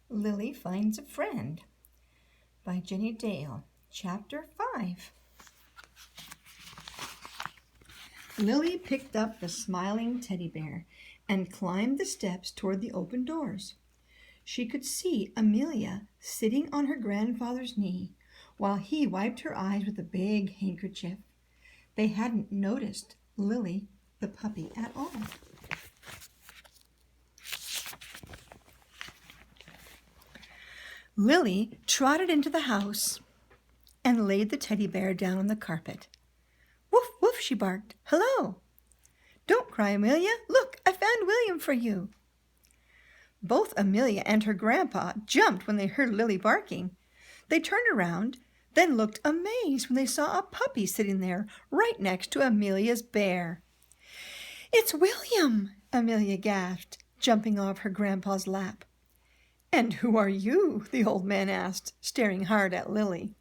Lily Finds a Friend by Jenny Dale. Chapter 5. Lily picked up the smiling teddy bear and climbed the steps toward the open doors. She could see Amelia sitting on her grandfather's knee while he wiped her eyes with a big handkerchief. They hadn't noticed Lily, the puppy, at all. Lily trotted into the house and laid the teddy bear down on the carpet. Woof, woof, she barked. Hello. Don't cry, Amelia. Look, I found William for you. Both Amelia and her grandpa jumped when they heard Lily barking. They turned around, then looked amazed when they saw a puppy sitting there right next to Amelia's bear. It's William, Amelia gasped, jumping off her grandpa's lap. And who are you? The old man asked, staring hard at Lily.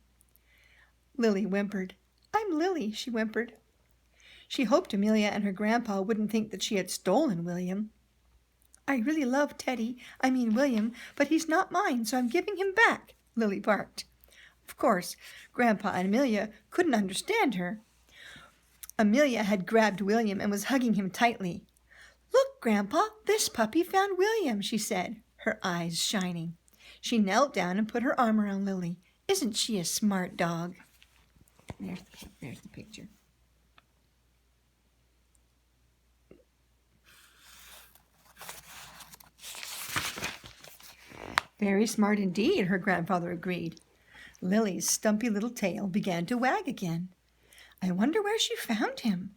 Lily whimpered. I'm Lily, she whimpered. She hoped Amelia and her grandpa wouldn't think that she had stolen William. I really love William, but he's not mine, so I'm giving him back, Lily barked. Of course, Grandpa and Amelia couldn't understand her. Amelia had grabbed William and was hugging him tightly. Look, Grandpa, this puppy found William, she said, her eyes shining. She knelt down and put her arm around Lily. Isn't she a smart dog? There's the picture. Very smart indeed, her grandfather agreed. Lily's stumpy little tail began to wag again. I wonder where she found him.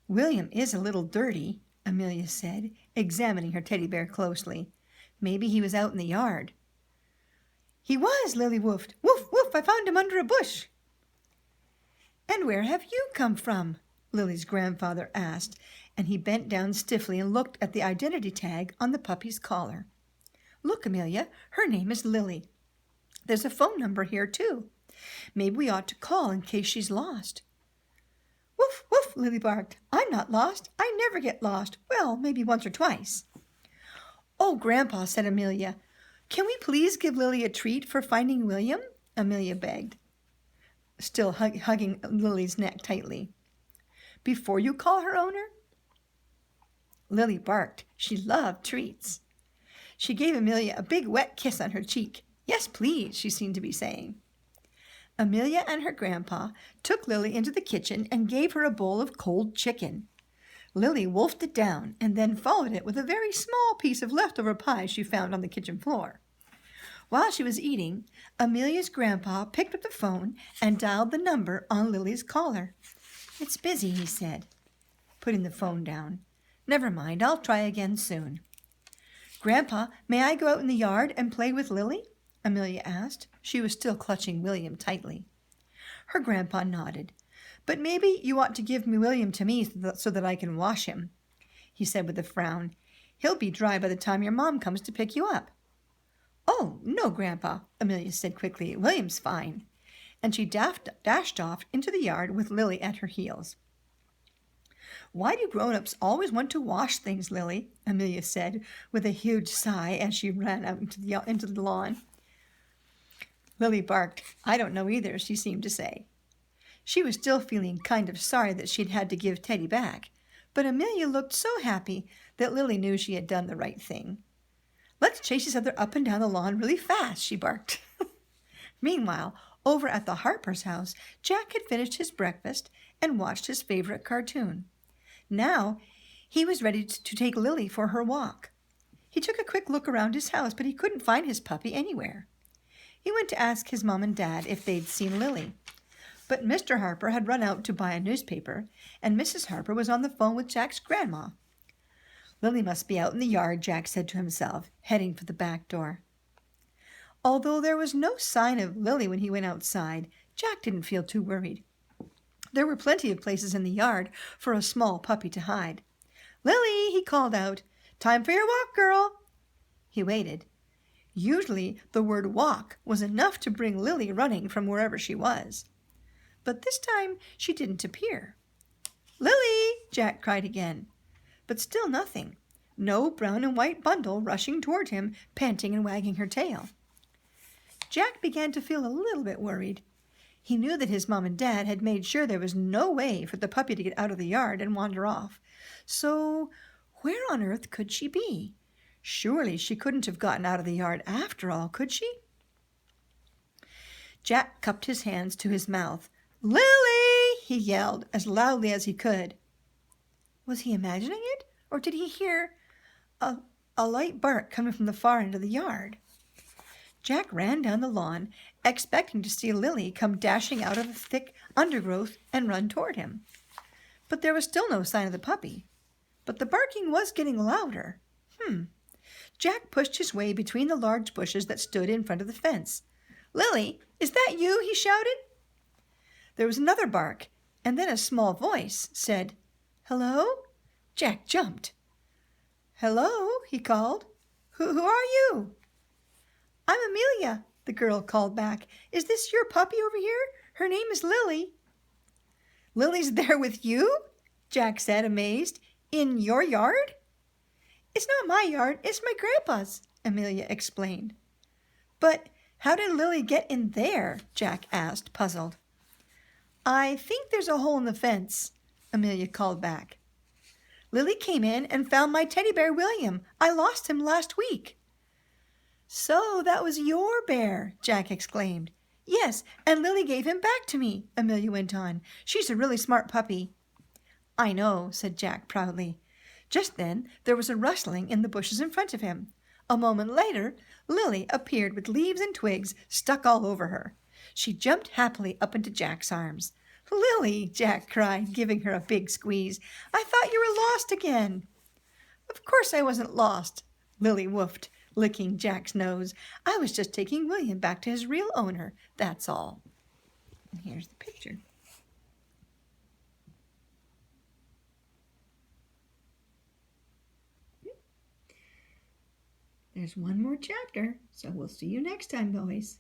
William is a little dirty, Amelia said, examining her teddy bear closely. Maybe he was out in the yard. He was, Lily woofed. Woof, woof, I found him under a bush. And where have you come from? Lily's grandfather asked, and he bent down stiffly and looked at the identity tag on the puppy's collar. Look, Amelia, her name is Lily. There's a phone number here, too. Maybe we ought to call in case she's lost. Woof, woof, Lily barked. I'm not lost. I never get lost. Well, maybe once or twice. Oh, Grandpa, said Amelia. Can we please give Lily a treat for finding William? Amelia begged, still hugging Lily's neck tightly. Before you call her owner? Lily barked. She loved treats. She gave Amelia a big wet kiss on her cheek. Yes, please, she seemed to be saying. Amelia and her grandpa took Lily into the kitchen and gave her a bowl of cold chicken. Lily wolfed it down and then followed it with a very small piece of leftover pie she found on the kitchen floor. While she was eating, Amelia's grandpa picked up the phone and dialed the number on Lily's collar. It's busy, he said, putting the phone down. Never mind, I'll try again soon. Grandpa, may I go out in the yard and play with Lily? Amelia asked. She was still clutching William tightly. Her grandpa nodded. But maybe you ought to give William to me so that I can wash him, he said with a frown. He'll be dry by the time your mom comes to pick you up. Oh, no, Grandpa, Amelia said quickly. William's fine. And she dashed off into the yard with Lily at her heels. Why do grown-ups always want to wash things, Lily? Amelia said with a huge sigh as she ran out into the lawn. Lily barked. I don't know either, she seemed to say. She was still feeling kind of sorry that she'd had to give Teddy back, but Amelia looked so happy that Lily knew she had done the right thing. Let's chase each other up and down the lawn really fast, she barked. Meanwhile, over at the Harper's house, Jack had finished his breakfast and watched his favorite cartoon. Now he was ready to take Lily for her walk. He took a quick look around his house, but he couldn't find his puppy anywhere. He went to ask his mom and dad if they'd seen Lily. But Mr. Harper had run out to buy a newspaper, and Mrs. Harper was on the phone with Jack's grandma. Lily must be out in the yard, Jack said to himself, heading for the back door. Although there was no sign of Lily when he went outside, Jack didn't feel too worried. There were plenty of places in the yard for a small puppy to hide. Lily, he called out, time for your walk, girl. He waited. Usually the word walk was enough to bring Lily running from wherever she was. But this time she didn't appear. Lily, Jack cried again. But still nothing. no brown and white bundle rushing toward him, panting and wagging her tail. Jack began to feel a little bit worried. He knew that his mom and dad had made sure there was no way for the puppy to get out of the yard and wander off. So where on earth could she be? Surely she couldn't have gotten out of the yard after all, could she? Jack cupped his hands to his mouth. "Lily!" he yelled as loudly as he could. Was he imagining it, or did he hear a light bark coming from the far end of the yard? Jack ran down the lawn, expecting to see Lily come dashing out of the thick undergrowth and run toward him. But there was still no sign of the puppy. But the barking was getting louder. Jack pushed his way between the large bushes that stood in front of the fence. "Lily, is that you?" he shouted. There was another bark, and then a small voice said, "Hello?" Jack jumped. "Hello?" he called. Who are you?" "I'm Amelia," the girl called back. "Is this your puppy over here? Her name is Lily." "Lily's there with you?" Jack said, amazed. "In your yard?" "It's not my yard, it's my grandpa's," Amelia explained. "But how did Lily get in there?" Jack asked, puzzled. "I think there's a hole in the fence," Amelia called back. "Lily came in and found my teddy bear William. I lost him last week." "So that was your bear," Jack exclaimed. "Yes, and Lily gave him back to me," Amelia went on. "She's a really smart puppy." "I know," said Jack proudly. Just then there was a rustling in the bushes in front of him. A moment later, Lily appeared with leaves and twigs stuck all over her. She jumped happily up into Jack's arms. "Lily," Jack cried, giving her a big squeeze, "I thought you were lost again." "Of course I wasn't lost," Lily woofed, licking Jack's nose. "I was just taking William back to his real owner, that's all." And here's the picture. There's one more chapter, so we'll see you next time, boys.